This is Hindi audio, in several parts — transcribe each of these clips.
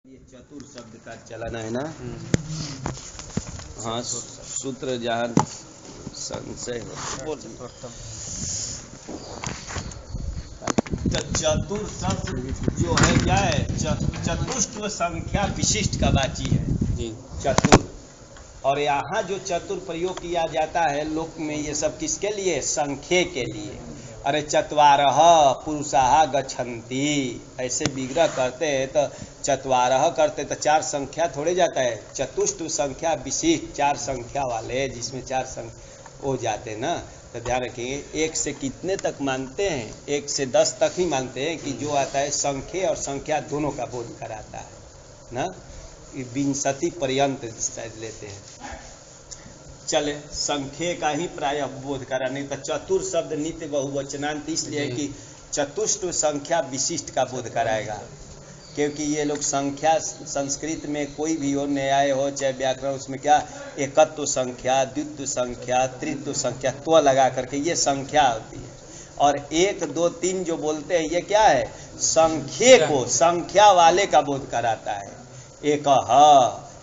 ये चतुर शब्द का चलन है ना। हाँ, सूत्र जहाँ संशय हो तो चतुर शब्द जो है क्या है, चतुष्ट संख्या विशिष्ट का वाची है जी, चतुर। और यहाँ जो चतुर प्रयोग किया जाता है लोक में, ये सब किसके लिए? संख्या के लिए। अरे चत्वारः पुरुषाः गच्छन्ति, ऐसे विग्रह करते हैं तो चत्वारः करते तो चार संख्या थोड़े जाता है। चतुष्ट संख्या विशिष्ट चार संख्या वाले, जिसमें चार संख्या हो जाते ना। तो ध्यान रखिए, एक से कितने तक मानते हैं? 1 से 10 तक ही मानते हैं कि जो आता है संख्या और संख्या दोनों का बोध कराता है ना। विंशति पर्यंत शायद लेते हैं। चले, संख्या का ही प्राय बोध करा, नहीं तो चतुर शब्द नित्य बहुवचनांत इसलिए कि चतुष्ट संख्या विशिष्ट का बोध कराएगा। क्योंकि ये लोग संख्या संस्कृत में कोई भी हो, न्याय हो चाहे व्याकरण, उसमें क्या एकत्व संख्या, द्वित्व संख्या, तृत्व संख्या तो लगा करके ये संख्या होती है। और 1 2 3 जो बोलते हैं ये क्या है? संख्या को, संख्या वाले का बोध कराता है।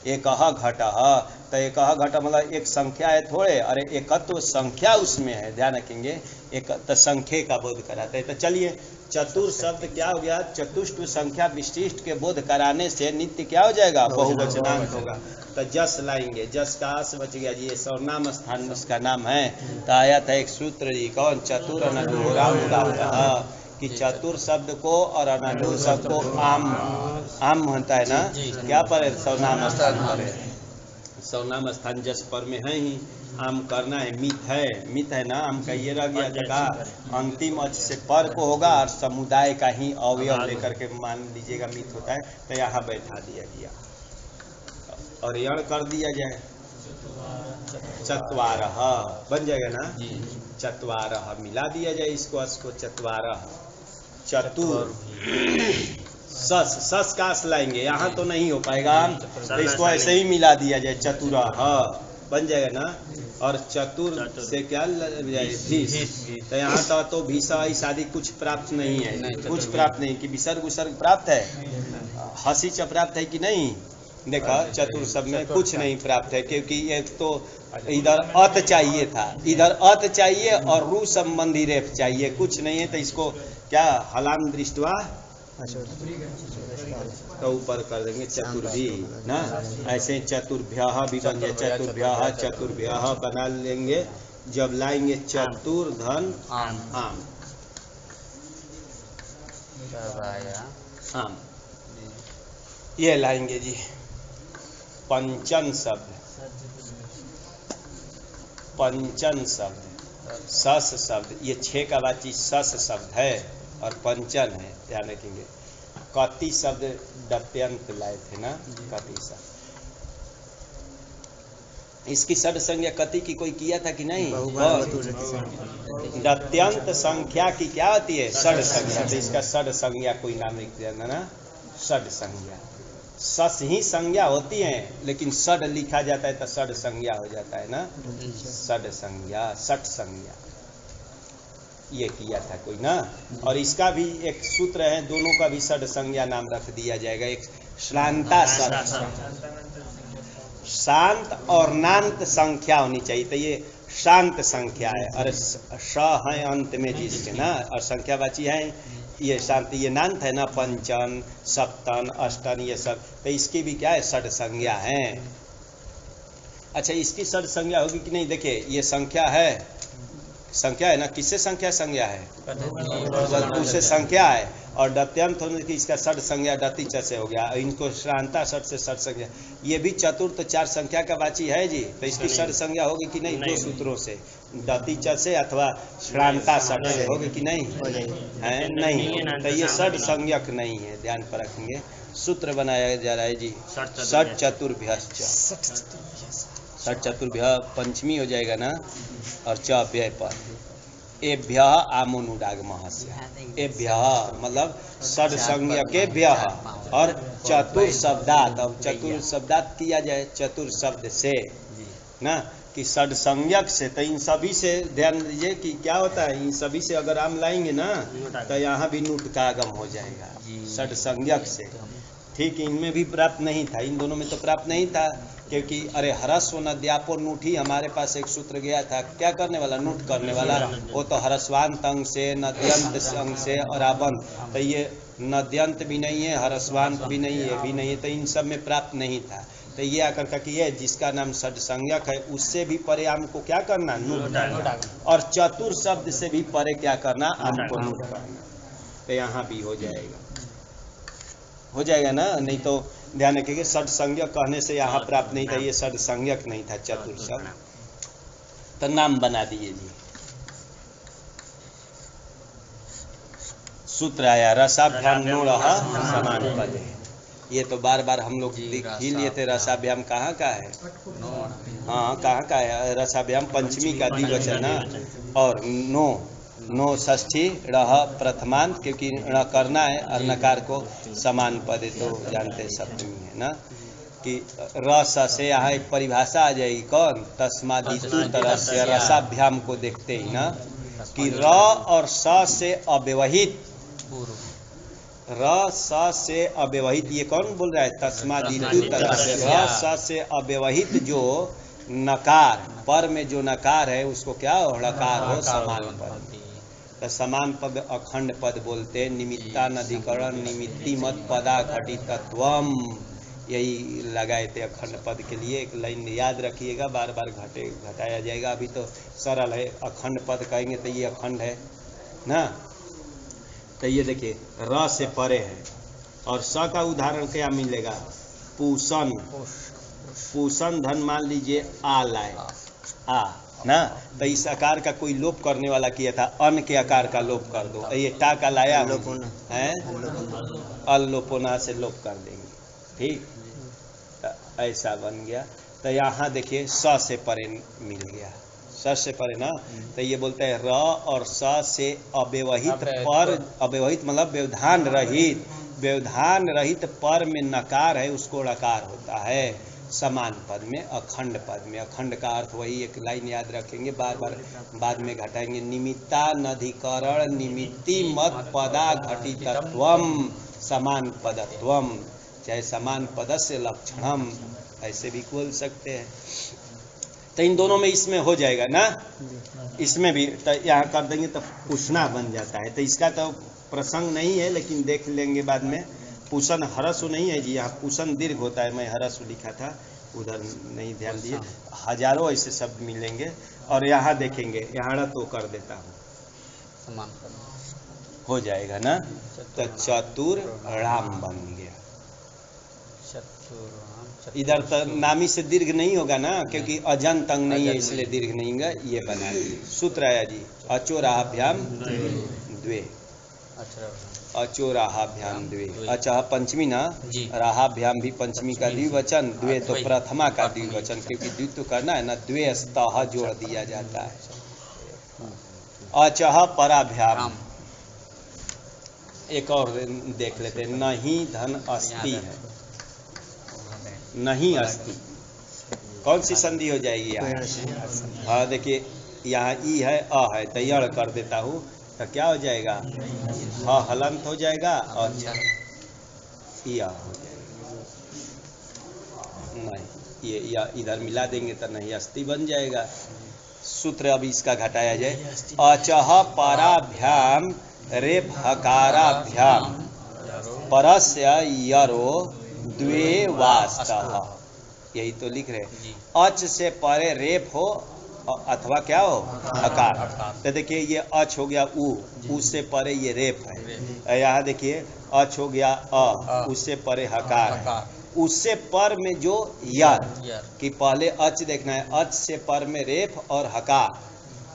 एकह घटः, तो एकह घट मतलब एक संख्या है थोड़े, अरे एकत्व संख्या उसमें है। ध्यान रखेंगे, एक तो संख्या का बोध कराते हैं। तो चलिए, चतुर शब्द क्या हो गया? चतुष्ट संख्या विशिष्ट के बोध कराने से नित्य क्या हो जाएगा? बहुवचनांत होगा। तो जस लाएंगे, जस का आस बच गया जी, ये सर्वनाम स्थान उसका नाम है। तो आया था एक सूत्र जी, कौन? चतुर अनडुराम, कि चतुर शब्द को और अनडुर शब्द को आम होता है ना। क्या पर? सर्वनाम स्थान पर है। सर्वनाम स्थान जस पर में है ही, आम करना है, मित है ना। आम का ये रह गया जगह, अंतिम अच से पर को होगा और समुदाय का ही अवयव लेकर के मान लीजिएगा मित होता है। तो यहाँ बैठा दिया गया और यण कर दिया जाए, चत्वारः बन जाएगा ना। चत्वारः मिला दिया जाए इसको चत्वारः। चतुर सस का आस लाएंगे, यहाँ तो नहीं हो पाएगा, तो इसको ऐसे ही मिला दिया जाए, चतुरः बन जाएगा ना। और चतुर से क्या जाए? तो यहाँ तो भीषा आदि कुछ प्राप्त नहीं है, कुछ प्राप्त नहीं। कि विसर्ग उसर्ग प्राप्त है, हसी च प्राप्त है कि नहीं? देखा, चतुर सब में कुछ नहीं प्राप्त है, क्योंकि एक तो इधर अत चाहिए था, इधर अत चाहिए और रू संबंधी रेफ चाहिए, कुछ नहीं है। तो इसको क्या हलाम दृष्टवा तो ऊपर कर देंगे चतुर्भी ना। ऐसे चतुर्भ्यः भी बन गया, चतुर्भ्यः बना लेंगे। जब लाएंगे चतुर धन आम, ये लाएंगे जी। पंचन शब्द, पंचन शब्द, सस शब्द, ये 6 का वाची सस शब्द है और पंचन है। ध्यान रखेंगे। कति शब्द दत्यंत लाए थे ना, कति शब्द। इसकी षड संज्ञा कति की कोई किया था कि नहीं? दत्यंत संख्या की क्या होती है? षड संज्ञा। तो इसका षड संज्ञा कोई नाम लिख दिया ना, षड संज्ञा। सस ही संज्ञा होती है, लेकिन षड लिखा जाता है तो षड संज्ञा हो जाता है ना। षड संज्ञा, षट संज्ञा ये किया था कोई ना। और इसका भी एक सूत्र है, दोनों का भी षड संज्ञा नाम रख दिया जाएगा। एक श्रांता शांत और नांत संख्या होनी चाहिए। तो ये शांत संख्या है, और श है अंत में जिसके ना, और संख्यावाची है ये शांति, ये नांत है ना। पंचन, सप्तन, अष्टन, ये सब। तो इसकी भी क्या है? षड संज्ञा है। अच्छा, इसकी षड संज्ञा होगी कि नहीं? देखिए, ये संख्या है, संख्या है ना। किससे संख्या है? उससे संख्या है। और दत्यंत होने की इसका षड संज्ञा दति च से हो गया। इनको श्रांता षड से षड संज्ञा। ये भी चतुर्थ 4 संख्या का वाची है जी। तो इसकी षड संज्ञा होगी कि नहीं? 2 सूत्रों से, दति च से अथवा श्रांता षड से होगी कि नहीं? है नहीं। तो ये षड संज्ञक नहीं है, ध्यान पर रखेंगे। सूत्र बनाया जा रहा है जी, षट चतुर्भ्यश्च। षट चतुर्भ्य पंचमी हो जाएगा ना, और च व्यय पर। एभ्य आमोनुडागमस्य, एभ्य मतलब षड संज्ञकेभ्यः, और चतुर शब्दात। अब चतुर शब्दात किया जाए चतुर शब्द से ना, कि षड संज्ञक से। तो इन सभी से ध्यान दीजिए कि क्या होता है, इन सभी से अगर आम लाएंगे ना तो यहाँ भी नुट का आगम हो जाएगा षड संज्ञक से। ठीक इनमें भी प्राप्त नहीं था, इन दोनों में तो प्राप्त नहीं था, क्योंकि अरे ह्रस्व नद्यापो नूठी हमारे पास एक सूत्र गया था, क्या करने वाला, नूट करने वाला, वो तो ह्रस्वांत अंग से नद्यंत अंग से और आबंत, तो ये नद्यंत भी नहीं है, ह्रस्वांत भी नहीं है, भी नहीं है, तो इन सब में प्राप्त नहीं था। तो ये आकर का कि ये जिसका नाम षड्संज्ञक है उससे भी परे आम को क्या करना, नूट करना, और चतुर शब्द से भी परे क्या करना, आम को नूट करना। तो यहाँ भी हो जाएगा ना, नहीं तो ध्यान रखिए षड्संज्ञक कहने से यहाँ प्राप्त नहीं था, ये षड्संज्ञक नहीं था, चतुर शब्द। तो नाम बना दिए जी, सूत्र आया रसाभ्याम नूढ़ समान पद है। ये तो बार बार हम लोग लिख ही लिए थे, रसाभ्याम कहाँ का है, हाँ कहाँ का है, रसाभ्याम पंचमी का द्विवचन ना, और नो षष्ठी रह प्रथमांत, क्योंकि ण करना है और नकार को समान पद तो जानते सप्तमी है ना, कि रस से यहाँ एक परिभाषा आ जाएगी, कौन, तस्मादितु तरह से रसाभ्याम को देखते ही ना, कि र और स से अव्यवहित, र स से अव्यवहित, ये कौन बोल रहा है, तस्मादितु तरह से, र स से अव्यवहित जो नकार, पर में जो नकार है उसको क्या हो, णकार हो, समान पद। तो समान पद अखंड पद बोलते, निमित्तानधिकरण निमित्ति मत पदा घटितत्वम, यही लगाए थे अखंड पद के लिए। एक लाइन याद रखिएगा, बार बार घटाया जाएगा, अभी तो सरल है, अखंड पद कहेंगे तो ये अखंड है ना। तो ये देखिए र से परे है, और स का उदाहरण क्या मिलेगा, पूषण, पूषण धन मान लीजिए आ लाए, आ ना, तो इस आकार का कोई लोप करने वाला किया था, अन के आकार का लोप कर दो, ये टा का लाया है, अल्लोपोना से लोप कर देंगे, ठीक, तो ऐसा बन गया। तो यहाँ देखिए स से परे मिल गया, स से परे ना, तो ये बोलते हैं र और स से अव्यवहित पर, अव्यवहित मतलब व्यवधान रहित, व्यवधान रहित पर में नकार है उसको णकार होता है, समान पद में, अखंड पद में। अखंड का अर्थ वही, एक लाइन याद रखेंगे, बार बार बाद में घटाएंगे, निमित्तानधिकरण निमित्ति मत पदा घटितत्वम समान पदत्वम, चाहे समान पदस्य लक्षणम, ऐसे भी बोल सकते हैं। तो इन दोनों में इसमें हो जाएगा ना, इसमें भी तो यहाँ कर देंगे तो पूछना बन जाता है। तो इसका तो प्रसंग नहीं है, लेकिन देख लेंगे बाद में। पूषण हरसु नहीं है जी, यहाँ पूषण दीर्घ होता है, मैं हरसु लिखा था, उधर नहीं ध्यान दिए, हजारों ऐसे शब्द मिलेंगे। और यहाँ देखेंगे, यहाँ तो कर देता हूँ, समान हो जाएगा ना, तो चतुर राम बन गया। इधर तो नामी से दीर्घ नहीं होगा ना, क्योंकि अजन तंग नहीं है, इसलिए दीर्घ नहीं होगा, ये बना दिए। सूत्र आया जी, अचोराभ्याम द्वे, अचोराभ्याम द्वे, अच्छा पंचमी ना, राहाभ्याम भी पंचमी का द्विवचन, द्वे तो प्रथमा का द्विवचन, क्योंकि द्वित्व करना है ना, द्वे स्तः जोड़ दिया जाता है। अचह पराभ्याम, एक और देख लेते, नहीं धन अस्ति है, नहीं अस्ति, कौन सी संधि हो जाएगी यहाँ, हाँ देखिए यहाँ ई है, अ है, तो यड़ कर देता हूँ, तो क्या हो जाएगा, ह हलंत हो जाएगा और या हो जाएगा, नहीं ये या इधर मिला देंगे तो नहीं अस्ति बन जाएगा। सूत्र अब इसका घटाया जाए, अचह पराभ्याम रेप हकाराभ्याम परस्य यरो द्वे वास्तः, यही तो लिख रहे, अच से परे रेप हो अथवा क्या हो, हकार। तो देखिए ये अच हो गया उ से परे ये रेप है, यहाँ देखिए अच हो गया अ, उससे परे हकार, उससे पर में जो यर, कि पहले अच देखना है, अच से पर में रेप और हकार,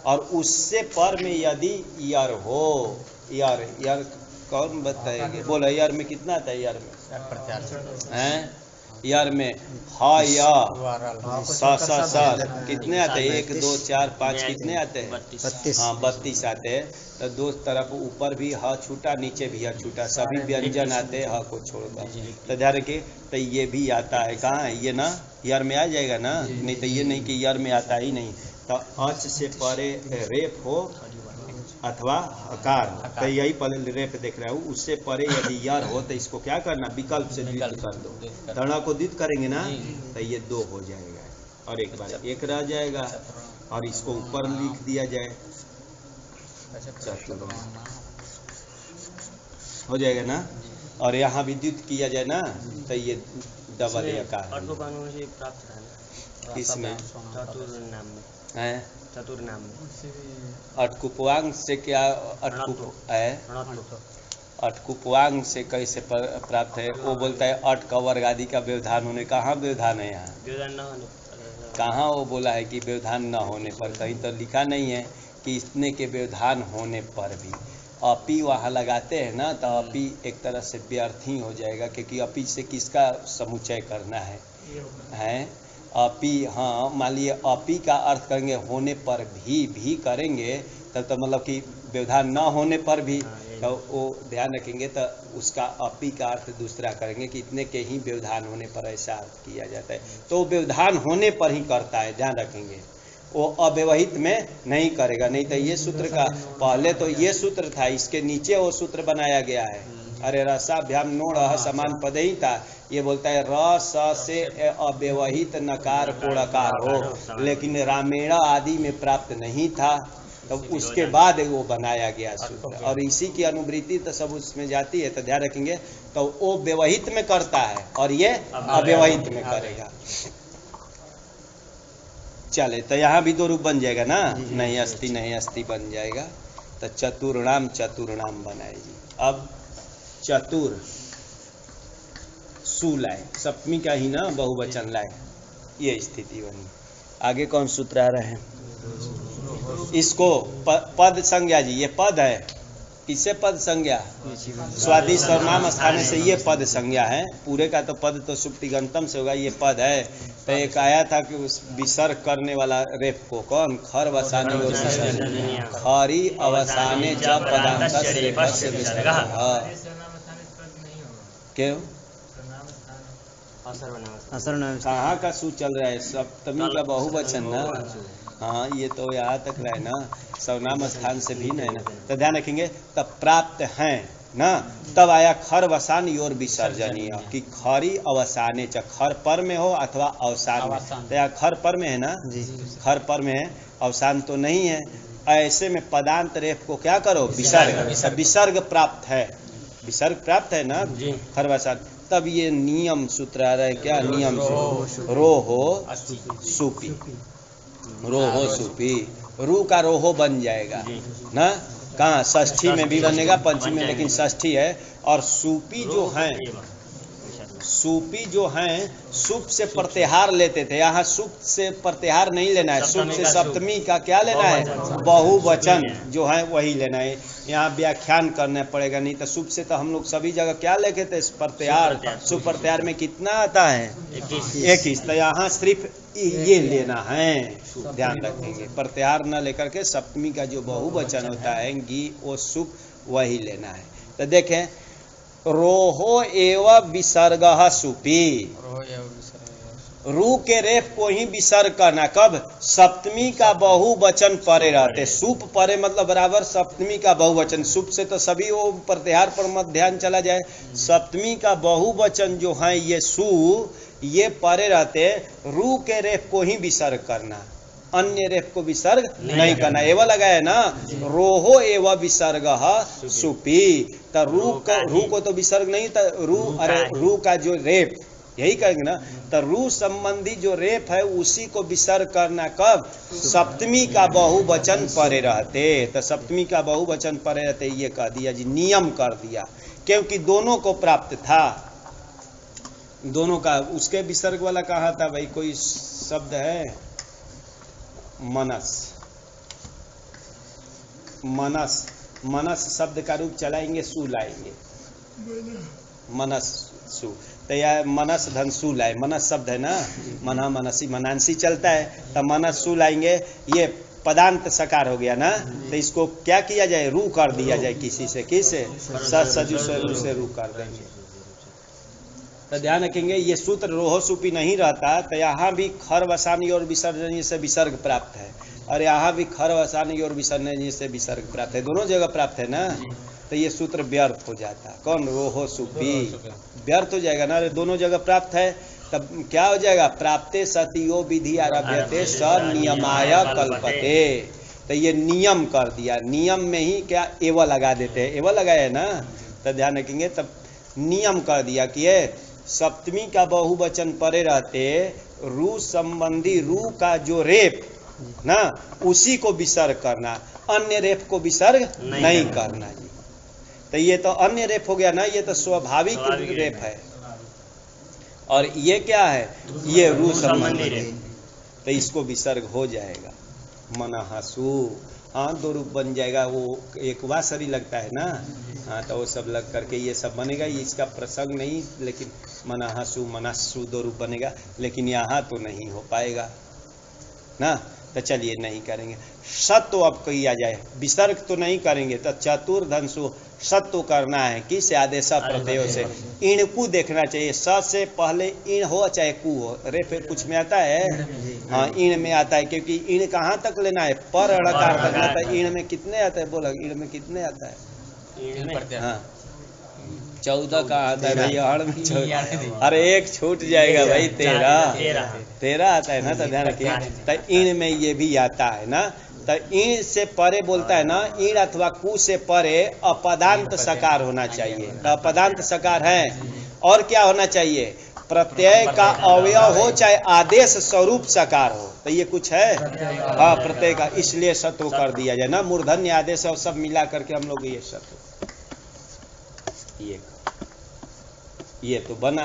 और उससे पर में यदि यर हो, यर कौन बताएंगे, बोलो यर में कितना आता है, यर में हैं, यार में हा या सा कितने आते हैं, 1 2 4 5 कितने आते हैं, 32, हाँ 32 आते हैं। तो दो तरफ ऊपर भी ह छूटा, नीचे भी ह छूटा, सभी व्यंजन आते हैं ह को छोड़कर। तो ध्यान रखिए, तो ये भी आता है, कहाँ है ये ना, यार में आ जाएगा ना, नहीं तो ये नहीं कि यार में आता ही नहीं। तो अच से परे रेप हो अथवा हकार हो, तो यही पहले रेप देख रहा हूँ। उससे परे यदि यर हो तो इसको क्या करना, विकल्प से द्वित कर दो। तड़ा को द्वित करेंगे ना तो ये 2 हो जाएगा और एक बार 1 रह जाएगा और इसको ऊपर लिख दिया जाए चतुर हो जाएगा ना। और यहाँ विद्युत किया जाए ना तो ये डबल यकार इसमें चतुर नाम में अटकुपवांग से क्या अटकुपवांग से कैसे प्राप्त है? वो बोलता है अट का वर्ग आदि का व्यवधान होने। कहाँ व्यवधान है यहाँ? व्यवधान न होने कहाँ वो बोला है कि व्यवधान न होने पर? कहीं तो लिखा नहीं है कि इतने के व्यवधान होने पर भी। अपी वहाँ लगाते हैं ना तो अपी एक तरह से व्यर्थ ही हो जाएगा, क्योंकि अपी से किसका समुच्चय करना है अपी। हाँ, मान लिए अपी का अर्थ करेंगे होने पर भी करेंगे तब तो मतलब कि व्यवधान न होने पर भी, तो वो ध्यान रखेंगे तो उसका अपी का अर्थ दूसरा करेंगे कि इतने के ही व्यवधान होने पर ऐसा अर्थ किया जाता है। तो व्यवधान होने पर ही करता है, ध्यान रखेंगे। वो अव्यवहित में नहीं करेगा। नहीं तो ये सूत्र का पहले तो ये सूत्र था, इसके नीचे वो सूत्र बनाया गया है। अरे रसाभ्याम नोड़ समान पद ही था। ये बोलता है रस से अव्यवहित नकार कोड़कार हो, लेकिन रामेण आदि में प्राप्त नहीं था, तो उसके बाद वो बनाया गया सूत्र। और इसी की अनुवृत्ति तो सब उसमें जाती है, तो ध्यान रखेंगे। तो वो व्यवहित में करता है और ये अव्यवहित में करेगा। चले, तो यहाँ भी 2 रूप बन जाएगा ना, नहीं अस्ति बन जाएगा। तो चतुर्णाम बनाएगी। अब चतुर सु लाए, सप्तमी का ही ना बहुवचन लाए, ये स्थिति बनी। आगे कौन सूत्र आ रहे हैं? इसको पद संज्ञा जी, ये पद है, किससे पद संज्ञा? स्वादि सर्वनाम स्थाने से ये पद संज्ञा है। पूरे का तो पद तो सुप्तिगंतम से होगा, ये पद है। तो एक आया था कि उस विसर्ग करने वाला रेप को कौन? खर वसाने और विसर्ग, खरी अवसाने च पदांत से विसर्ग। क्यों? कहाँ का सु चल रहा है? सप्तमी का बहुवचन ना। हाँ, ये तो यहाँ तक रहे ना, सर्वनाम स्थान से भी नहीं ना। तो ध्यान रखेंगे, तब प्राप्त हैं ना, तब आया खर वसान योर विसर्जनीय, कि खरी अवसाने च, खर पर में हो अथवा अवसान में। तो यहाँ खर पर में है ना, खर पर में है, अवसान तो नहीं है। ऐसे में पदांत रेफ को क्या करो? विसर्ग। विसर्ग प्राप्त है, विसर्ग प्राप्त है ना, खर वसान। तब ये नियम सूत्र आ रहा है, क्या नियम? रोहो सुपी, रोहो सुपी, रू का रोहो बन जाएगा ना। कहाँ? षष्ठी में भी बनेगा, पंचमी में, लेकिन षष्ठी है। और सूपी जो हैं, सूपी जो हैं सुप से प्रत्याहार लेते थे, यहाँ सुप से प्रत्याहार नहीं लेना है। सुप से सप्तमी का क्या लेना है? बहुवचन जो है वही लेना है। यहाँ व्याख्यान करना पड़ेगा, नहीं तो सुप से तो हम लोग सभी जगह क्या लेके थे? प्रत्याहार। सुप प्रत्याहार में कितना आता है? 21। तो यहाँ सिर्फ ये लेना है, ध्यान रखेंगे। प्रत्याहार न लेकर के सप्तमी का जो बहुवचन होता है गी, वो सुप वही लेना है। तो देखें, रोहो एव विसर्गः सुपी, रू के रेफ को ही विसर्ग करना। कब? सप्तमी का बहुवचन परे रहते। सुप परे मतलब बराबर सप्तमी का बहुवचन। सुप से तो सभी वो प्रत्याहार पर मत ध्यान चला जाए। सप्तमी का बहुवचन जो है ये सु, ये परे रहते, रू के रेफ को ही विसर्ग करना, अन्य रेफ को विसर्ग नहीं करना। एवं लगाया ना, रोहो एव विसर्गः सुपी। तो रू को तो विसर्ग नहीं था, रू, अरे रू का जो रेफ, यही कहेंगे ना। तो रू संबंधी जो रेफ है उसी को विसर्ग करना। कब? सप्तमी का बहुवचन परे रहते। तो सप्तमी का बहुवचन परे रहते, ये कह दिया जी, नियम कर दिया, क्योंकि दोनों को प्राप्त था, दोनों का। उसके विसर्ग वाला कहा था भाई? कोई शब्द है? मनस, मनस, मनस शब्द का रूप चलाएंगे, सु लाएंगे, मनस सु। तो यह मनस धन सु लाए, मनस शब्द है ना, मना मनसी मनांसी चलता है, तो मनस सु लाएंगे। ये पदांत सकार हो गया ना, तो इसको क्या किया जाए? रू कर दिया जाए। किसी से, किसे? सजु से रू कर देंगे। तो ध्यान रखेंगे ये सूत्र रोहो सुपी नहीं रहता तो यहाँ भी खर वसानी और विसर्जनीय से विसर्ग प्राप्त है, और यहाँ भी खर वसानी और विसर्जनीय से विसर्ग प्राप्त है, दोनों जगह प्राप्त है ना, तो ये सूत्र व्यर्थ हो जाता। कौन? रोहो सुपी व्यर्थ हो जाएगा ना, दोनों जगह प्राप्त है, तब क्या हो जाएगा? प्राप्ते सतियो विधि आरभ्यते स नियमाय कल्पते। तो ये नियम कर दिया, नियम में ही क्या एव लगा देते हैं, एव लगाए ना, तो ध्यान रखेंगे तब नियम कर दिया कि ये सप्तमी का बहुवचन परे रहते रू संबंधी रू का जो रेप ना उसी को विसर्ग करना, अन्य रेप को विसर्ग नहीं करना जी। तो ये तो अन्य रेप हो गया ना, ये तो स्वाभाविक रेप है, और ये क्या है? ये रू संबंधी रेप, तो इसको विसर्ग हो जाएगा। मनहसु, हाँ दो रूप बन जाएगा, वो एक वासरी लगता है ना, हाँ तो वो सब लग करके ये सब बनेगा, ये इसका प्रसंग नहीं, लेकिन मनहसु मनस्सु दो रूप बनेगा, लेकिन यहाँ तो नहीं हो पाएगा ना, तो चलिए नहीं करेंगे। सत्व अब किया जाए, विसर्ग तो नहीं करेंगे, तो चतुर्धंसु सत्व करना है, किस आदेश प्रत्यय से? इण कु देखना चाहिए, स से पहले इण हो चाहे कु हो, रे फिर कुछ में आता है, हाँ इण में आता है, क्योंकि इण कहाँ तक लेना है? पर अड़कार तक लेता है। इण में कितने आता है? बोला इण में कितने आता है? हाँ 14 का आता है भैया, हड़ में 14, अरे एक छूट जाएगा भाई, 13 आता है ना, तो ध्यान रखिए। तो इन में ये भी आता है ना, तो इन से परे बोलता है ना, इन अथवा कु से परे अपदांत सकार होना चाहिए, तो अपदांत सकार है, और क्या होना चाहिए? प्रत्यय का अवयव हो चाहे आदेश स्वरूप सकार हो, तो ये कुछ है, हाँ प्रत्यय का, इसलिए सत्व कर दिया जाए ना, मूर्धन्य आदेश और सब मिला करके हम लोग ये सत्व, ये तो बना।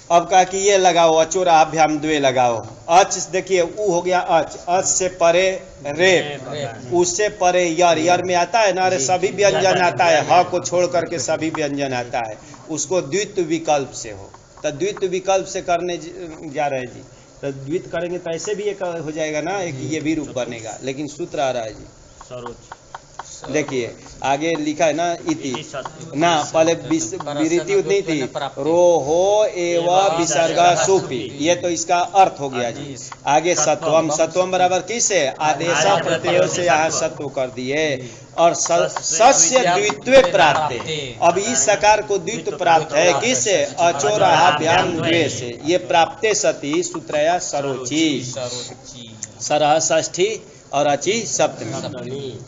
अब कहा कि ये लगाओ अचोराभ्याम द्वे लगाओ, अच देखिए ऊ हो गया अच, अच से परे रेप, उससे परे यर, यर में आता है ना, अरे सभी व्यंजन आता है, ह को छोड़ करके सभी व्यंजन आता है, उसको द्वित विकल्प से हो, तो द्वित विकल्प से करने जा रहे हैं जी, तो द्वित करेंगे तो ऐसे भी एक हो जाएगा ना, एक ये भी रूप बनेगा, लेकिन सूत्र आ रहा है जी, देखिए आगे लिखा है ना, इति ना, पहले विरिति नहीं थी, रोहो एव विसर्ग सुपी, ये तो इसका अर्थ हो गया जी। आगे सत्वम, सत्वम बराबर किस है? आदेश प्रत्यय से यहाँ सत्व कर दिए, और सस्य द्वित्वे प्राप्त, अब इस सकार को द्वित्व प्राप्त है किससे? अचोराभ्याम द्वे से, ये प्राप्ते सती सूत्रया सरोची, सरह षष्ठी और अचि सप्तमी।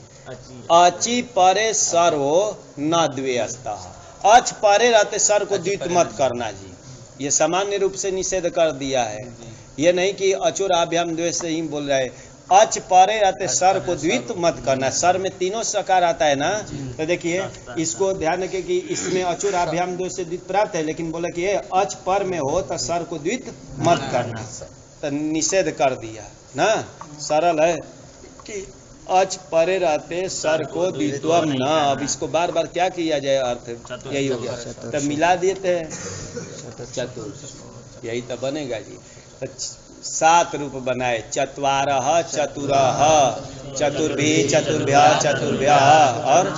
अचि परे सर्वो न द्वेस्तः, अच परे रहते सर को द्वित मत करना जी, ये सामान्य रूप से निषेध कर दिया है, ये नहीं कि अचोराभ्याम द्वेष से ही बोल रहे, अच परे रहते सर को द्वित मत करना, सर में तीनों सकार आता है ना, तो देखिए इसको ध्यान रखिए कि इसमें अचोराभ्याम द्वेष से द्वित प्राप्त है, लेकिन बोला कि अच पर में हो तो सर को द्वित मत करना, तो निषेध कर दिया ना, सरल है कि अच परे रहते सर को द्वित्वम न, अब इसको बार बार क्या किया जाए, अर्थ यही हो गया, तब मिला देते हैं चतुर, यही तो बनेगा जी। तो 7 रूप बनाए, चत्वारः चतुरः, चतुर्भिः चतुर्भ्यः चतुर्भ्यः, और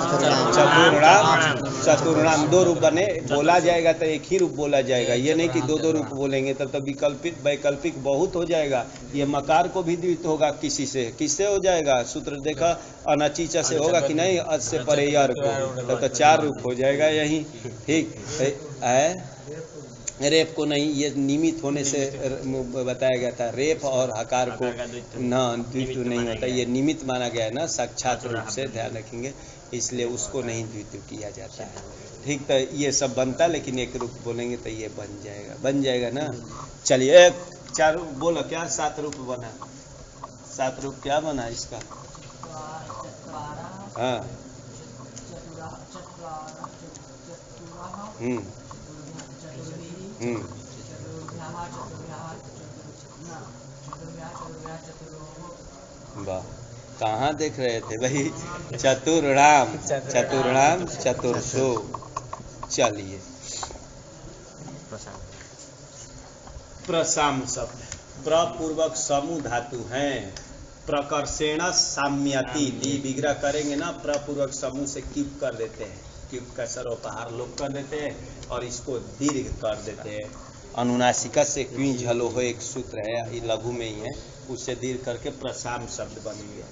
चतुर्णाम चतुर्णाम, 2 रूप बने, बोला जाएगा तो एक ही रूप बोला जाएगा, ये नहीं कि 2-2 रूप बोलेंगे, तब तो विकल्पित वैकल्पिक बहुत हो जाएगा। ये मकार को भी द्वित होगा, किसी से किससे हो जाएगा? सूत्र देखा अनचीचा से होगा कि नहीं, अच से परे यर को, तब तो 4 रूप हो जाएगा यही, ठीक है। रेप को नहीं, ये निमित होने से बताया गया था, रेप और हकार को न द्वित्व नहीं होता, ये निमित माना गया है ना, साक्षात रूप से, ध्यान रखेंगे, इसलिए उसको नहीं द्वित्व किया जाता है, ठीक। तो ये सब बनता, लेकिन एक रूप बोलेंगे तो ये बन जाएगा ना। चलिए 4 बोलो क्या 7 रूप बना, 7 रूप क्या बना इसका? हाँ वाह, कहाँ देख रहे थे भाई? चतुर्णाम चतुर्णाम चतुर्सु। चलिए प्रसाम शब्द प्रपूर्वक समूह धातु हैं, प्रकर्षेण साम्यति, दी विग्रह करेंगे ना, प्रपूर्वक समूह से कीप कर देते हैं, क्यूब का सरोपहार लोप कर देते हैं और इसको दीर्घ कर देते हैं। अनुनासिका से क्यों झलो हो एक सूत्र है, ये लघु में ही है, उससे दीर्घ करके प्रसाम शब्द बन गया।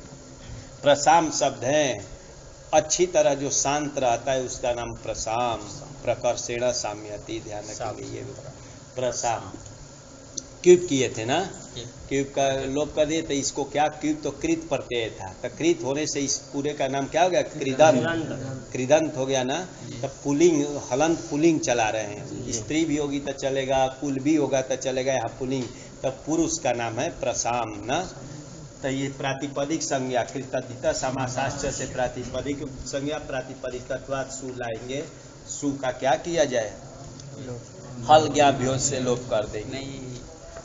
प्रसाम शब्द है अच्छी तरह जो शांत रहता है उसका नाम प्रसाम। प्रकर्षेण साम्यति, ध्यान रखिए प्रसाम। क्यूब किए थे ना, क्यूब का लोप कर दिए तो इसको क्या, क्यूब तो कृत प्रत्यय था, तो कृत होने से इस पूरे का नाम क्या हो गया, कृदंत। कृदंत हो गया ना, तब पुलिंग हलंत पुलिंग चला रहे हैं, स्त्री भी होगी तो चलेगा, कुल भी होगा तो चलेगा, यहाँ पुलिंग, तब पुरुष का नाम है प्रसाम ना। तो ये प्रातिपदिक संज्ञा कृतधिता समासाश्च से प्रातिपदिक संज्ञा प्रातिपदिकत्वात् सु लाएंगे, सु का क्या किया जाए, हल ज्ञाभ्यो से लोप कर देंगे।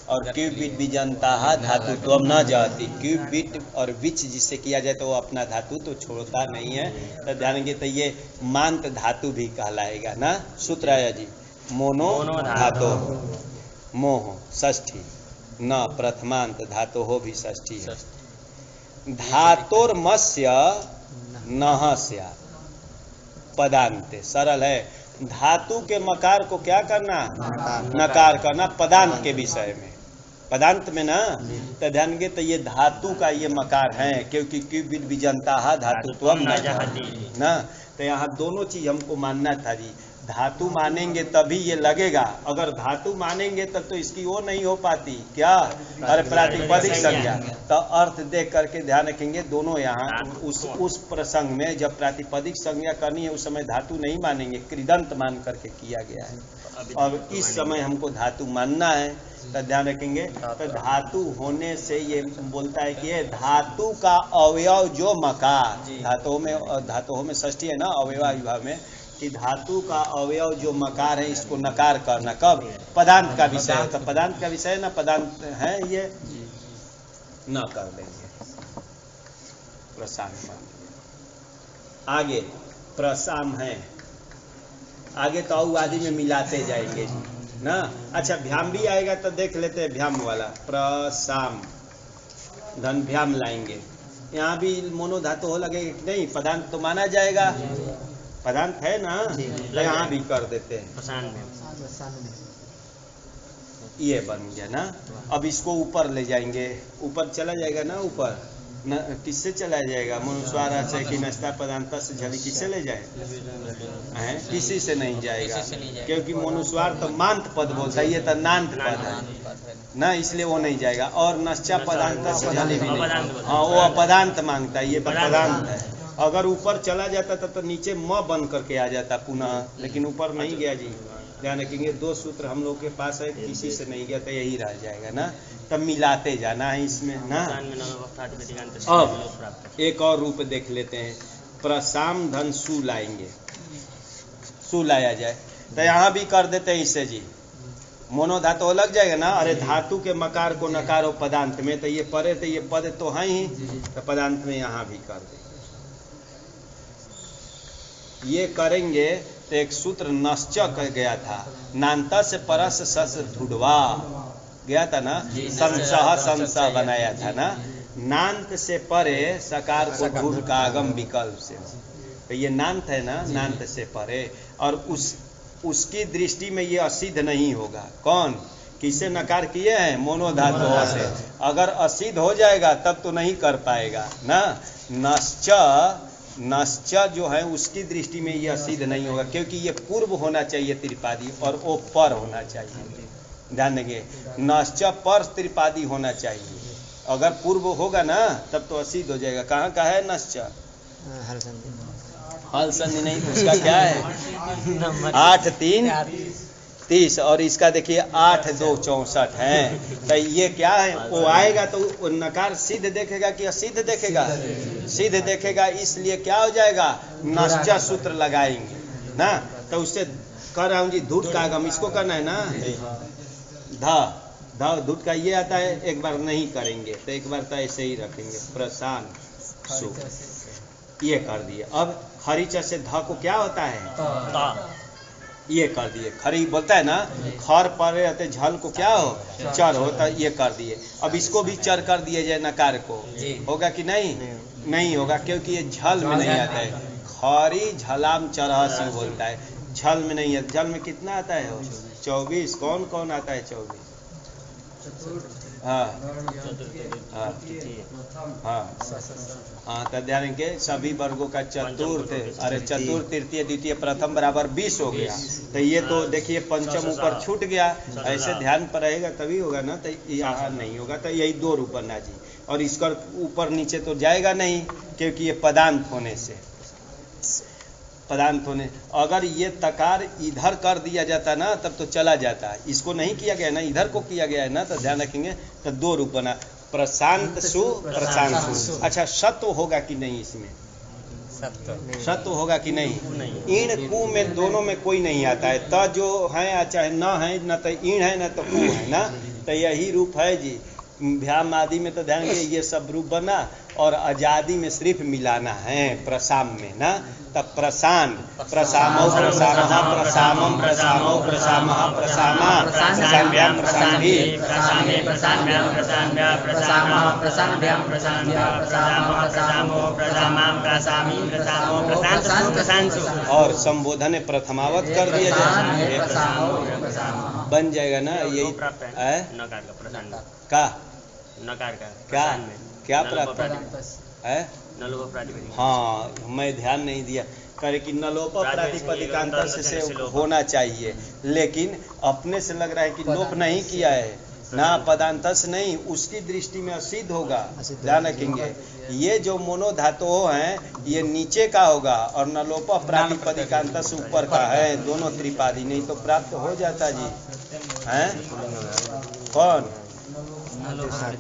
और क्यूब बिट भी जनता धातु तो अब न जाती, क्यूब बिट और विच जिससे किया जाए तो वो अपना धातु तो छोड़ता नहीं है, तो ध्यान देंगे तो ये मांत धातु भी कहलाएगा ना। सूत्र आया जी, मोनो धातो मोह षष्ठी न प्रथमांत धातो हो भी षष्ठी है। धातोर्मस्य नहस्य पदांते, सरल है। धातु के मकार को क्या करना, नकार करना पदांत के विषय में, पदांत में ना। तो ध्यान के तो ये धातु का ये मकार है, क्योंकि क्यूबिट विजंता धातु तो हम ना, तो यहाँ दोनों चीज हमको मानना था जी। धातु मानेंगे तभी ये लगेगा, अगर धातु मानेंगे तब तो इसकी वो नहीं हो पाती क्या, अरे प्रातिपदिक संज्ञा। तो अर्थ देख करके ध्यान रखेंगे दोनों यहाँ उस प्रसंग में जब प्रातिपदिक संज्ञा करनी है उस समय धातु नहीं मानेंगे, कृदंत मान करके किया गया है। अब इस समय हमको धातु मानना है तो ध्यान रखेंगे, तो धातु होने से ये बोलता है कि धातु का अवयव जो मकार, धातुओं में षष्ठी है ना अवयवा विभाग में, कि धातु का अवयव जो मकार है इसको नकार करना कब, पदांत का विषय है, तो पदांत का विषय ना, पदांत है ये न कर देंगे प्रसाम। आगे प्रसाम है, आगे तो आदि में मिलाते जाएंगे ना। अच्छा भ्याम भी आएगा तो देख लेते हैं, भ्याम वाला प्रसाम धन भ्याम लाएंगे, यहाँ भी मोनो धातु हो लगेगा कि नहीं, पदांत तो माना जाएगा, पदांत है ना, तो यहाँ भी कर देते हैं, ये बन गया ना। अब इसको ऊपर ले जाएंगे, ऊपर चला जाएगा ना, ऊपर न किससे चला जाएगा, मनुस्वार है कि नस्ता पदांत से झली किससे ले जाए, किसी से नहीं जाएगा, क्योंकि मनुस्वार तो मांत पद बोलता है, ये तो नांत पद है ना, इसलिए वो नहीं जाएगा। और नश्चा पदांत से झली भी नहीं, हाँ वो अपदांत मांगता है, ये तो पदांत है। अगर ऊपर चला जाता था तो नीचे म बन करके आ जाता पुनः, लेकिन ऊपर नहीं गया जी, ध्यान रखेंगे। दो सूत्र हम लोग के पास है, किसी से नहीं गया तो यही रह जाएगा ना, तब मिलाते जाना है इसमें ना। अब एक और रूप देख लेते हैं, प्रसाम धन सु लाएंगे, सु लाया जाए तो यहाँ भी कर देते हैं इससे जी, मोनो धातु लग जाएगा ना। अरे धातु के मकार को नकारो पदांत में, तो ये परे तो ये पद तो है ही, तो पदांत में यहाँ भी कर देंगे। ये करेंगे तो एक सूत्र नश्च कह गया था, नान्ता से परस सस ढूढ़वा गया था ना, संसह संसह बनाया था ना, नान्त से परे सकार को ढूढ़ का आगम विकल्प से, तो ये नान्त है ना, नान्त से परे, और उसकी दृष्टि में ये असिद्ध नहीं होगा। कौन, किसे नकार किए हैं, मोनो धातु से, अगर असिद्ध हो जाएगा तब तो नहीं कर पाएगा ना। नश्च जो है उसकी दृष्टि में यह सिद्ध नहीं होगा, क्योंकि ये पूर्व होना चाहिए त्रिपादी और वो पर होना चाहिए, ध्यान देंगे। नश्च पर त्रिपादी होना चाहिए, अगर पूर्व होगा ना तब तो असिद्ध हो जाएगा। कहाँ का है नश्च, हल संधि नहीं, उसका क्या है 8 3 30, और इसका देखिए 8 2 64 है, तो ये क्या है, वो आएगा तो नकार सिद्ध देखेगा कि असिद्ध देखेगा, सिद्ध देखेगा, इसलिए क्या हो जाएगा, नश्च सूत्र लगाएंगे ना। तो उससे कर रहा हूँ जी, धूट का आगम इसको करना है ना, ध धूट का ये आता है, एक बार नहीं करेंगे तो एक बार तो ऐसे ही रखेंगे, प्रसान सु, ये कर दिए। अब खरीच से ध को क्या होता है, ये कर दिए, खरी बोलता है ना, खर पर रहते झल को क्या हो, चर होता, ये कर दिए। अब इसको भी चर कर दिए जाए नकार को, होगा कि नहीं, नहीं होगा, क्योंकि ये झल में नहीं आता है। हरी झलाम चरहसी बोलता है, झल में नहीं है। झल में कितना आता है? 24। कौन कौन आता है 24? हाँ हाँ हाँ हाँ, तो ध्यान के सभी वर्गों का चतुर्थ, अरे चतुर्थ तृतीय द्वितीय प्रथम बराबर 20 हो गया। तो ये तो देखिए पंचम ऊपर छूट गया, ऐसे ध्यान पर रहेगा तभी होगा ना, तो यहाँ नहीं होगा, तो यही 2 रूप बनना जी। और इसका ऊपर नीचे तो जाएगा नहीं, क्योंकि ये पदांत होने से, पदांत होने, अगर ये तकार इधर कर दिया जाता ना तब तो चला जाता, इसको नहीं किया गया ना, इधर को किया गया है ना, तो ध्यान रखेंगे। तो 2 रूप बना, प्रशांत सु प्रशांत सु। अच्छा, सत्व होगा कि नहीं इसमें? सत्व होगा कि नहीं? ईण कु में दोनों में कोई नहीं आता है, त जो है चाहे न है, न तो ईण है न तो कु है ना, तो यही रूप है जी। भ्याम आदि में तो ध्यान के ये सब रूप बना, और आजादी में सिर्फ मिलाना है प्रसाम में ना, तब प्रसान, प्रसामो प्रसामः प्रसामम प्रसामो प्रसामः प्रसामा प्रसाम्भ्याम प्रसाम्भी प्रसामे प्रसाम्भ्याम प्रसाम्भ्या प्रसामः प्रसाम्भ्याम प्रसाम्भ्या प्रसामः प्रसामो प्रसामाम प्रसामी प्रसामो प्रसांसु प्रसांसु। और संबोधन प्रथमावत कर दिया जाए, बन जाएगा ना। यही का नकार का क्या क्या प्राप्त है? हाँ, मैं ध्यान नहीं दिया, करे कि नलोप प्रातिपदिकांत से होना चाहिए, लेकिन अपने से लग रहा है कि लोप नहीं किया है ना, पदांतस नहीं, उसकी दृष्टि में असिद्ध होगा। ध्यान रखेंगे, ये जो मोनो धातु हैं ये नीचे का होगा, और नलोप प्रातिपदिकांत से ऊपर का है, दोनों त्रिपादी, नहीं तो प्राप्त हो जाता जी। हैं कौन?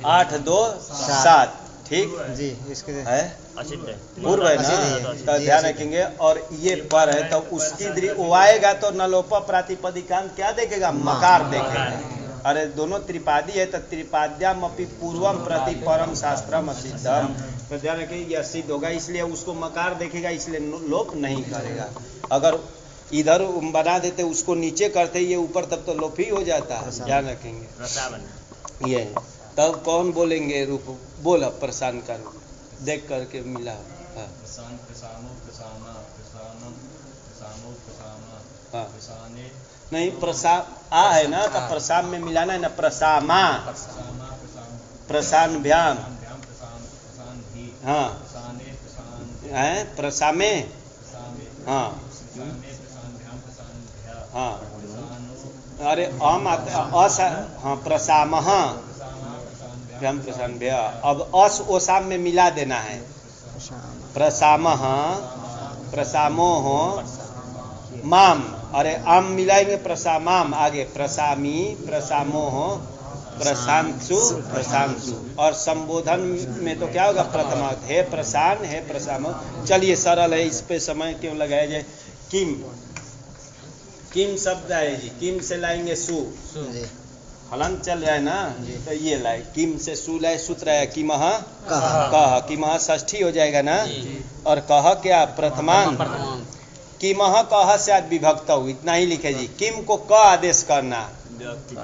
8 2 7 ठीक जी, इसके है पूर्व है ना, तो ध्यान रखेंगे। और ये पर है तो उसकी वो आएगा तो नलोपा प्रातिपदिकांत क्या देखेगा? मकार देखेगा। अरे दोनों त्रिपादी है तो त्रिपाद्याम अपि पूर्वम प्रति परम शास्त्रम असिद्धम, तो ध्यान रखिए यह सिद्ध होगा, इसलिए उसको मकार देखेगा, इसलिए लोप नहीं करेगा। अगर इधर बना देते उसको नीचे करते ये ऊपर, तब तो लोप ही हो जाता है। ध्यान रखेंगे ये। तब कौन बोलेंगे रूप? बोला प्रसान का रूप देख करके मिला। हाँ हाँ नहीं, प्रसा आ है ना, तो प्रसाम में मिलाना है ना, प्रसामा प्रसान भ्याम, हाँ है प्रसामे, हाँ हाँ, अरे आम आता, हाँ प्रसामः भ्याम प्रसान भ्या, अब अस ओसाम में मिला देना है, प्रसामः प्रसामोह माम, अरे आम मिलाएंगे प्रसामाम, आगे प्रसामी प्रसामोह प्रशांसु प्रशांसु। और संबोधन में तो क्या होगा? प्रथमा, हे प्रशान हे प्रसामो। चलिए सरल है, इस पे समय क्यों लगाया जाए। किम, किम शब्द है जी, किम से लाएंगे सु, हलंत चल रहा है ना, तो ये लाए, किम से सु लाए, सूत्र है किमह कह, किमह षष्ठी हो जाएगा ना, और कह क्या? प्रथमान, किमह कह से आज विभक्त हो, इतना ही लिखे जी। किम को क आदेश करना,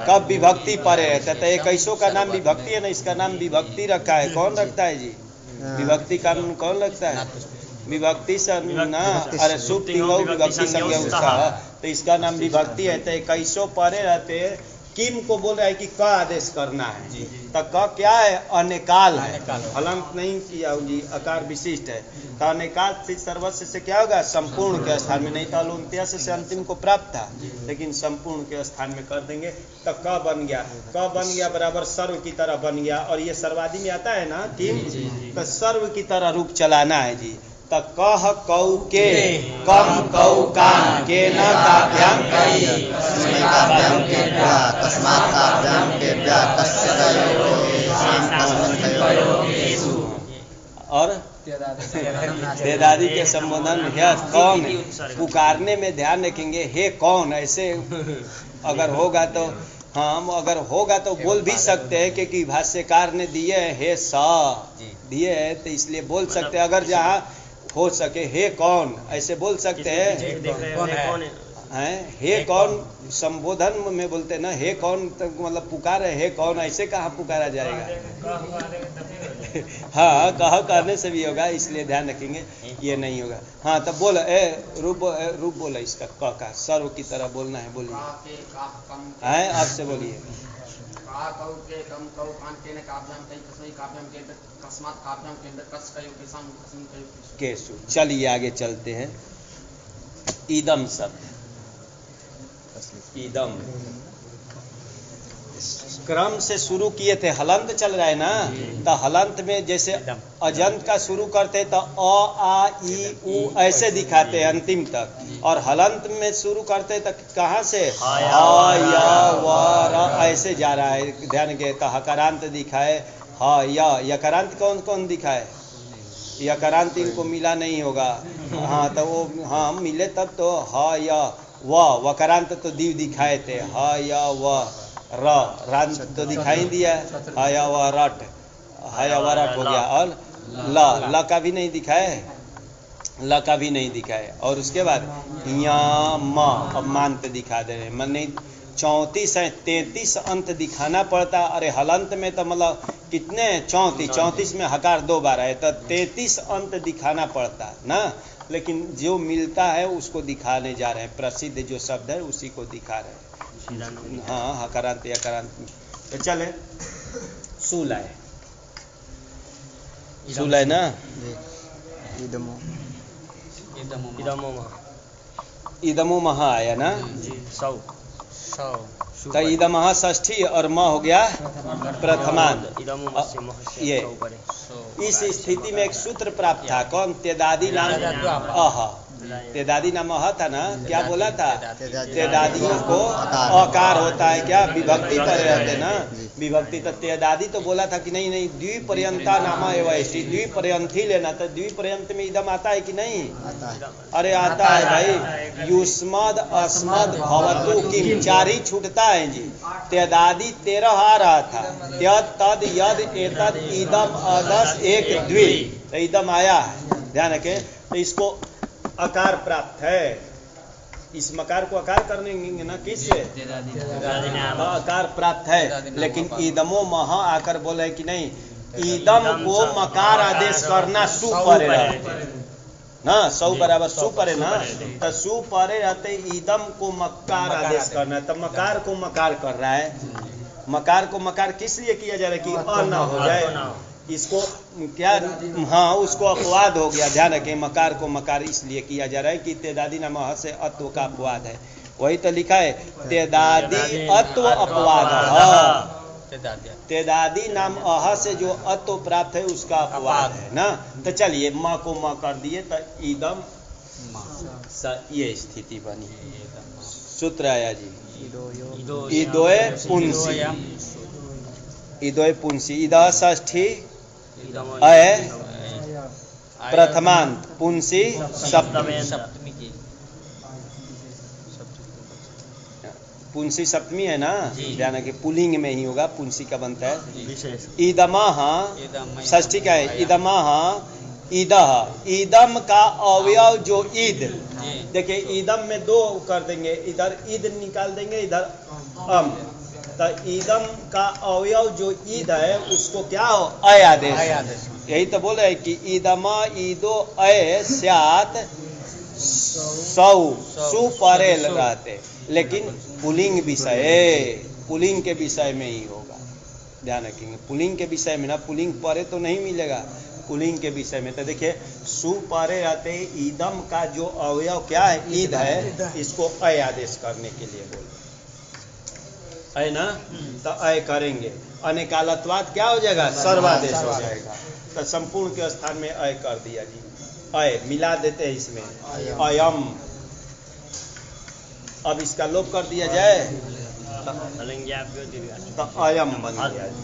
कब विभक्ति परे है, तो एक ऐसो का नाम विभक्ति है ना, इसका नाम विभक्ति रखा है। कौन रखता है जी? विभक्ति का कौन लगता है? विभक्ति से ना, अरे शुभ तिंगो विभक्ति संज्ञा उसका, तो इसका नाम विभक्ति है। तो एक ऐसो परे रहते, किम को बोल रहा है कि क आदेश करना है, तो क क्या है? अनेकाल है, हलंत नहीं किया जी, अकार विशिष्ट है। तो अनेकाल से सर्वस्व से क्या होगा? संपूर्ण के स्थान में, नहीं तो अलुंत्यास से अंतिम को प्राप्त था, लेकिन संपूर्ण के स्थान में कर देंगे तो क बन गया। क बन गया बराबर सर्व की तरह बन गया, और ये सर्वादि में आता है ना किम, तो सर्व की तरह रूप चलाना है जी। तो कह कौ के, कम कौ कान, के न काभ्याम कई, तस्मात् काभ्याम केभ्यः तस्य और देदादी के संबोधन है कौन, पुकारने में ध्यान रखेंगे, हे कौन, ऐसे अगर होगा तो हम, अगर होगा तो बोल भी सकते हैं, क्योंकि भाष्यकार ने दिए हे सा दिए है, तो इसलिए बोल सकते हैं। अगर जहाँ हो सके हे कौन ऐसे बोल सकते हैं, हे कौन संबोधन में बोलते हैं ना, हे कौन, तो मतलब पुकार है, हे कौन, ऐसे कहाँ पुकारा जाएगा? हाँ कहो कहने से भी होगा, इसलिए ध्यान रखेंगे ये नहीं होगा। हाँ तब बोल रूप बोला इसका क का सर्व की तरह बोलना है, बोलिए है आपसे बोलिए। केसु। चलिए आगे चलते हैं। ईदम शब्द, ईदम क्रम से शुरू किए थे, हलंत चल रहा है ना, तो हलंत में जैसे अजंत का शुरू करते तो अ आ ई उ ऐसे दिखाते हैं अंतिम तक, और हलंत में शुरू करते तो कहाँ से आ या व र ऐसे जा रहा है। ध्यान के तो हकारांत दिखाए, ह या यकारांत कौन कौन दिखाए, यकारांत इनको मिला नहीं होगा। हाँ तो वो हाँ मिले तब तो ह या व, वकारांत तो दीव दिखाए थे, ह या व र, रांत तो दिखाई दिया, ह या व रट, ह या व रट हो गया, और ल का भी नहीं दिखाए, ल का भी नहीं दिखाए। और उसके बाद या म, अब मांत दिखा दे रहे, मन नहीं 34 है, 33 अंत दिखाना पड़ता। अरे हलंत में तो मतलब कितने 34 में हकार 2 बार है, तो 33 अंत दिखाना पड़ता ना, लेकिन जो मिलता है उसको दिखाने जा रहे हैं। प्रसिद्ध जो शब्द है उसी को दिखा रहे हैं। हाँ हकारांत यकारांत। तो चले सुलय, सुलय ना, ईदमो महा आया ना, तो ईदमः षष्ठी और म हो गया प्रथमांत। ये इस स्थिति में एक सूत्र प्राप्त था, कौन, तेदादी नाम अह, तेदादी नाम अह था ना, क्या बोला था, तेदादियों को अकार होता है क्या, विभक्ति पर रहते ना, विभक्ति। तो तेदादी तो बोला था कि नहीं नहीं द्विपर्यंता नामा एवं ऐसी, द्विपर्यंत ही लेना, तो द्विपर्यंत में इदम आता है कि नहीं, अरे आता है भाई। युष्मद अस्मद भवतु किम, 4 ही छूटता है जी। तेदादी 13 आ रहा था, त्यद तद यद एतद इदम अदस एक द्वि, तो इदम आया है, ध्यान रखें। तो इसको अकार प्राप्त है, इस मकार को आकार करने ना किससे, आकार प्राप्त है। लेकिन ईदमो महा आकर बोले है कि नहीं, ईदम को मकार आदेश करना सु परे ना, सौ बराबर सु परे ना, तो सु परे रहते ईदम को मकार आदेश करना, तो मकार को मकार कर रहा है। मकार को मकार किस लिए किया जा रहा है कि अ ना हो जाए, इसको क्या, हाँ उसको अपवाद हो गया। ध्यान रखें, मकार को मकार इसलिए किया जा रहा है कि तेदादी नाम अह से अत्व का अपवाद है, वही तो लिखा है तेदादी अत्व अपवाद, तेदादी नाम अह से जो अत्व प्राप्त है उसका अपवाद है ना। तो चलिए म को म कर दिए, तो ईदम ये स्थिति बनी। सूत्र आया जी, ईदोए पुंसी, ईदोए पुंसी, ईदा षष्ठी अय प्रथमांत, पुंसी सप्तमी, पुंसी सप्तमी है ना, ध्यान कि पुलिंग में ही होगा, पुंसी का बनता है। ईदमः षष्ठी का है, ईदमः ईदह, ईदम का अवयव जो ईद, देखिए ईदम में 2 कर देंगे, इधर ईद निकाल देंगे, इधर अम, तो ईदम का अवयव जो ईद है उसको क्या हो, अय आदेश। यही तो बोले कि ईदमा ईदो अय स्यात सौ, सु परे रहते, लेकिन पुलिंग विषय, पुलिंग के विषय में ही होगा, ध्यान रखेंगे। पुलिंग के विषय में ना, पुलिंग परे तो नहीं मिलेगा, पुलिंग के विषय में। तो देखिए सु परे रहते ईदम का जो अवयव क्या है, ईद है, इसको अय आदेश करने के लिए बोले है ना, तो अय करेंगे, अनेकालत्वाद क्या हो जाएगा, सर्वादेश हो जाएगा। तो संपूर्ण के स्थान में अय कर दिया जी, अय मिला देते हैं इसमें, अयम। अब इसका लोप कर दिया जाए तो अयम बन गया जी।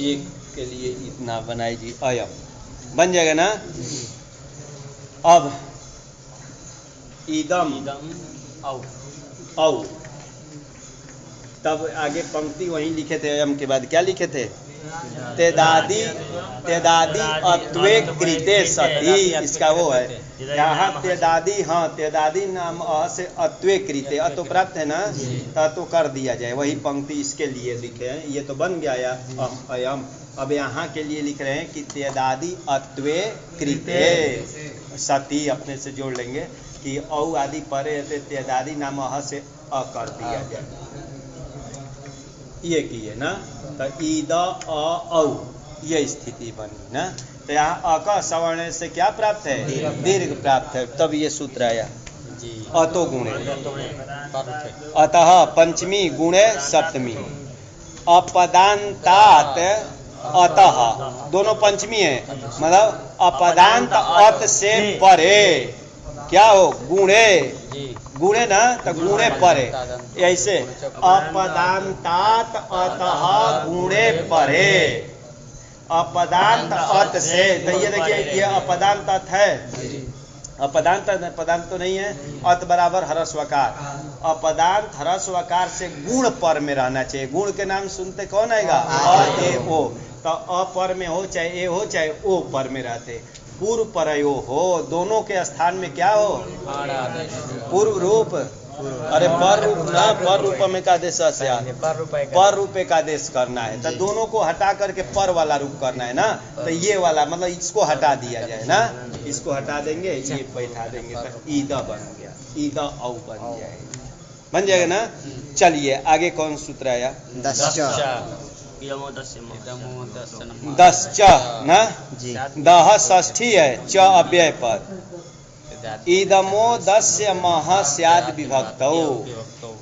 एक के लिए इतना बनाए जी, अयम बन जाएगा ना। अब ईदम औ, तब आगे पंक्ति वहीं लिखे थे अयम के बाद क्या लिखे थे? तेदादी तेदादी अत्वे कृते सती, इसका वो है यहाँ तेदादी। हाँ, तेदादी नाम अ से अत्वे कृते, अतो प्राप्त है ना, तो कर दिया जाए। वही पंक्ति इसके लिए लिखे हैं, ये तो बन गया या अयम। अब यहाँ के लिए लिख रहे हैं कि तेदादी अत्वे कृते सती, अपने से जोड़ लेंगे कि औ आदि परे रहते तेदादी नाम अह से अ कर दिया जाए। ये किए ना, तो ईद अ औ ये स्थिति बनी ना। तो यहाँ अ का सवर्ण से क्या प्राप्त है? दीर्घ प्राप्त है। तब ये सूत्र आया अतो गुणे, अतः पंचमी गुणे सप्तमी, अपदांतात अतः, दोनों पंचमी है, मतलब अपदांत अत से परे क्या हो? गुणे, गुणे ना, तो गुणे परे, ऐसे अपदांतात अतः गुणे परे, अपदांत अत से। तो ये देखिए ये अपदांत अत है, अपदांत पदांत तो नहीं है, अत बराबर ह्रस्वकार, अपदांत ह्रस्वकार से गुण पर में रहना चाहिए। गुण के नाम सुनते कौन आएगा? अ ए ओ, तो अ पर में हो चाहे ए हो चाहे ओ पर में रहते, पूर्व परयो हो, दोनों के स्थान में क्या हो? पूर्व रूप। अरे पर रूप ना, पर रूप में का आदेश से पर रूपे का आदेश करना है, तो दोनों को हटा करके पर वाला रूप करना है ना। तो ये वाला मतलब इसको हटा दिया जाए ना, इसको हटा देंगे, ये बैठा देंगे, तो ईदा बन गया, ईदा औ बन जाएगा ना। चलिए आगे कौन सूत्र आया? दस च ना, दह षष्ठी है, च अव्यय पद। ईदमो दस्य मह स्याद विभक्तौ,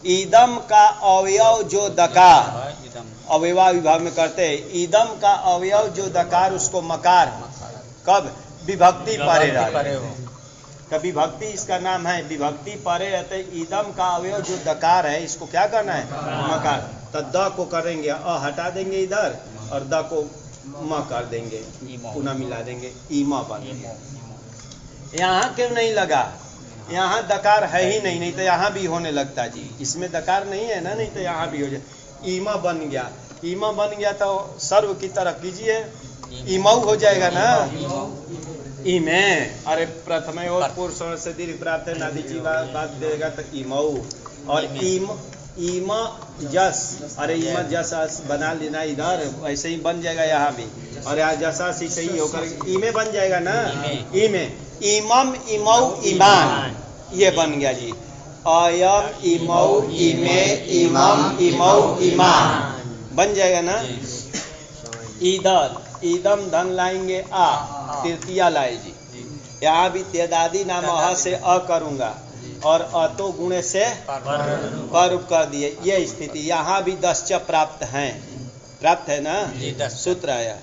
ईदम का अवयव जो दकार, अवयवा विभाग में करते हैं, ईदम का अवयव जो दकार उसको मकार, कब? विभक्ति परे रहते, कभी विभक्ति इसका नाम है, विभक्ति परे रहते, ईदम का अवयव जो दकार है इसको क्या करना है? मकार। तो द को करेंगे, अ हटा देंगे इधर और द को म कर देंगे, पुनः मिला देंगे, ईमा बन गया। यहाँ क्यों नहीं लगा? यहाँ दकार है ही नहीं, नहीं तो यहाँ भी होने लगता जी, इसमें दकार नहीं है ना, नहीं तो यहाँ भी हो जाए। ईमा बन गया, ईमा बन गया तो सर्व की तरह कीजिए, ईमऊ हो जाएगा ना, ईमे। अरे प्रथम और पुरुष से दीर्घ प्राप्त है, नादी जी बात देगा तो ईमऊ। और ईमा जस, अरे ईमा जस बना लेना इधर, ऐसे ही बन जाएगा यहाँ भी, और यहाँ जसा सी सही होकर ईमे बन जाएगा ना, ईमे। इमम इमऊ ईमान, ये बन गया जी, अयम इमऊ इमे इमम इमऊ ईमान बन जाएगा ना। इधर ईदम धन लाएंगे आ, तृतीया लाए जी, यहाँ भी तेदादी नाम अह से अ करूंगा और अतो गुणे से पर रूप कर दिए, ये स्थिति। यहाँ भी 10 च प्राप्त हैं, प्राप्त है ना, सूत्र आया।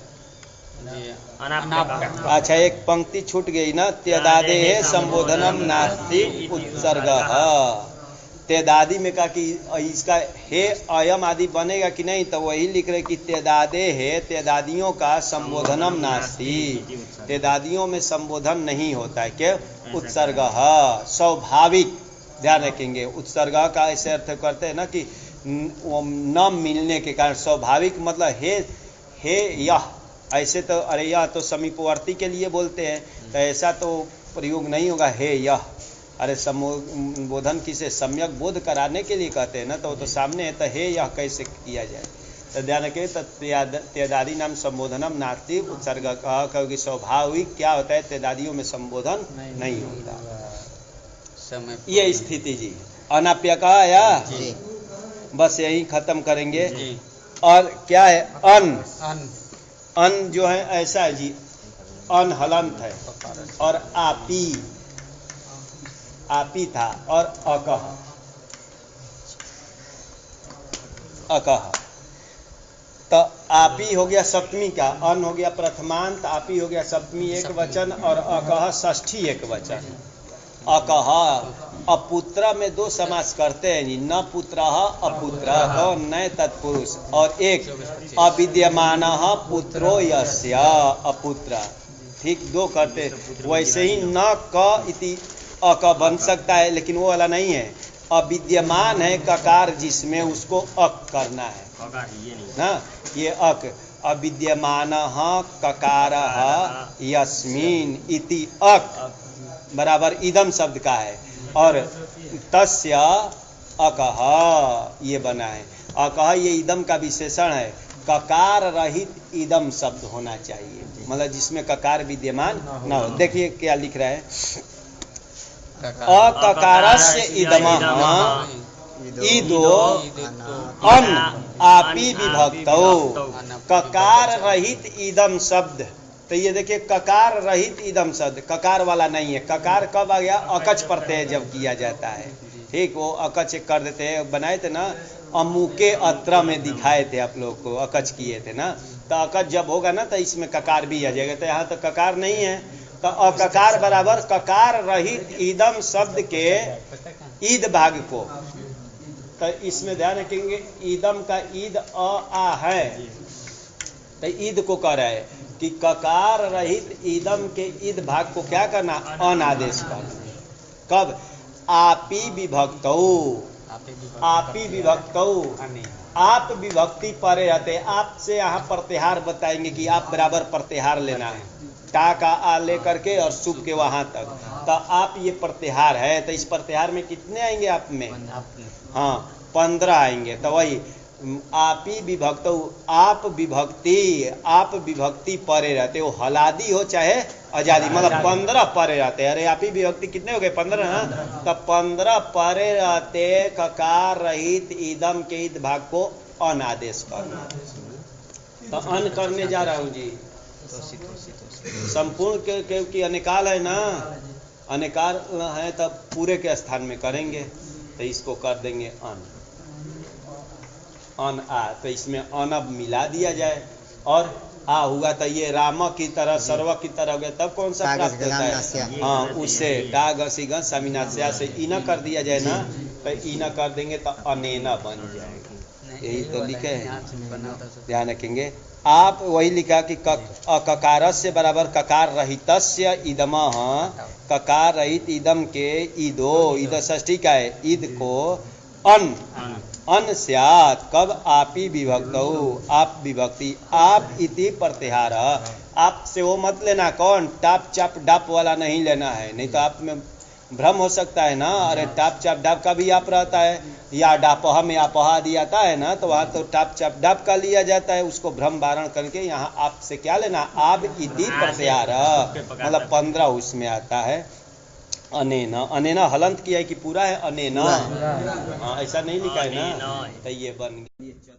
अच्छा एक पंक्ति छूट गई ना, तेदादे संबोधनम नास्ति उत्सर्गः। तेदादी में कहा कि इसका हे अयम आदि बनेगा कि नहीं, तो वही लिख रहे कि तेदादे है, तेदादियों का संबोधनम नास्ति, तेदादियों में संबोधन नहीं होता है। क्या? उत्सर्गः, स्वाभाविक, ध्यान रखेंगे। उत्सर्ग का ऐसे अर्थ करते हैं ना कि न मिलने के कारण, स्वाभाविक मतलब हे यह, ऐसे तो अरे यह तो समीपवर्ती के लिए बोलते हैं, तो ऐसा तो प्रयोग नहीं होगा हे यह। अरे संबोधन किसे सम्यक बोध कराने के लिए कहते हैं ना, तो वो तो सामने है, तो हे यह कैसे किया जाए। तो ध्यान रखें, तेदादी नाम संबोधनम नास्ति उत्सर्ग, क्योंकि स्वाभाविक क्या होता है, तेदादियों में संबोधन नहीं होता। ये स्थिति जी अनाप्य का आया, बस यही खत्म करेंगे। और क्या है? अन जो है ऐसा है जी, अन हलंत है, और आपी था, और अकह, तो आपी हो गया सप्तमी का, अन हो गया प्रथमांत, आपी हो गया सप्तमी एक वचन, और अकह षष्ठी एक वचन। अकह अपुत्र में 2 समास करते हैं जी, न पुत्र अपुत्र और न तत्पुरुष, और एक अविद्यमानः पुत्रो यस्य अपुत्र, ठीक 2 करते। वैसे ही न क इति अक बन सकता है, लेकिन वो वाला नहीं है। अविद्यमान है ककार जिसमें उसको अक करना है ककार ये नहीं ना, ये अक अविद्यमान ककार यस्मिन इति अक बराबर इदम शब्द का है, और तस्य अकह ये बना है। अकह ये इदम का विशेषण है, ककार रहित इदम शब्द होना चाहिए, मतलब जिसमें ककार विद्यमान न हो। देखिए क्या लिख रहा है, अककारस्य इदमः ईदो अन आपी विभक्तौ, ककार रहित इदम शब्द। तो ये देखिए ककार रहित इदम शब्द, ककार वाला नहीं है। ककार कब आ गया, अकच प्रत्यय जब किया जाता है, ठीक, वो अकच कर देते हैं, बनाए थे ना अमुके अत्र में दिखाए थे आप लोग को, अकच किए थे ना, तो अकच जब होगा ना तो इसमें ककार भी आ जाएगा, तो यहाँ तो ककार नहीं है, तो अककार बराबर ककार रहित ईदम शब्द के ईद भाग को, तो इसमें ध्यान रखेंगे ईदम का ईद अ आ है, तो ईद को कह रहा है कि ककार रहित ईदम के ईद भाग को क्या करना, अन आदेश करना। कब, आपी विभक्तौ, आपी विभक्तौ, आप विभक्ति परे रहते, आपसे यहाँ प्रत्याहार बताएंगे कि आप बराबर प्रत्याहार लेना है, टा का आ लेकर के और शुभ के वहां तक, तो आप ये प्रत्याहार है, तो इस प्रत्याहार में कितने आएंगे आप में, हाँ 15 आएंगे। तो वही आपी विभक्त, आप विभक्ति परे रहते, वो हलादी हो चाहे आजादी, मतलब 15 परे रहते हैं। अरे आपी विभक्ति कितने हो गए, 15 ना, तो 15 परे रहते ककार रहित ईदम के ईद भाग को अन आदेश करना। तो अन करने जा रहा हूँ जी, संपूर्ण क्योंकि अनेकाल है ना, अनेकाल है तब पूरे के स्थान में करेंगे, तो इसको कर देंगे अन, अन आ, तो इसमें अन अब मिला दिया जाए, और आ हुआ तो ये राम की तरह सर्व की तरह हो गया, तब कौन सा प्राप्त होता है, हाँ उससे डा घसी घस समीनास्या से ईना कर दिया जाए ना, तो ईना कर देंगे तो अनेना बन जाएगी, यही तो लिखे हैं, ध्यान रखेंगे। आप वही लिखा कि ककारस्य बराबर ककार रहितस्य इदमः, ककार रहित इदम के ईदो, ईद षष्ठी का है, ईद को अन, अन स्यात्, कब, आपी विभक्तौ, आप विभक्ति, आप इति प्रत्याहार, आप से वो मत लेना, कौन, टाप चाप डाप वाला नहीं लेना है, नहीं तो आप में भ्रम हो सकता है ना, अरे टाप चाप डाप का भी आप रहता है, या डापह में आपह आदि आता है ना, तो वहाँ तो टाप चाप डाप का लिया जाता है, उसको भ्रम वारण करके यहाँ आप से क्या लेना, आप इति प्रत्याहार, मतलब 15 उसमें आता है। अनेना, अनेना हलंत किया है कि पूरा है अनेना, हाँ ऐसा नहीं लिखा है ना, तो ये बन गया।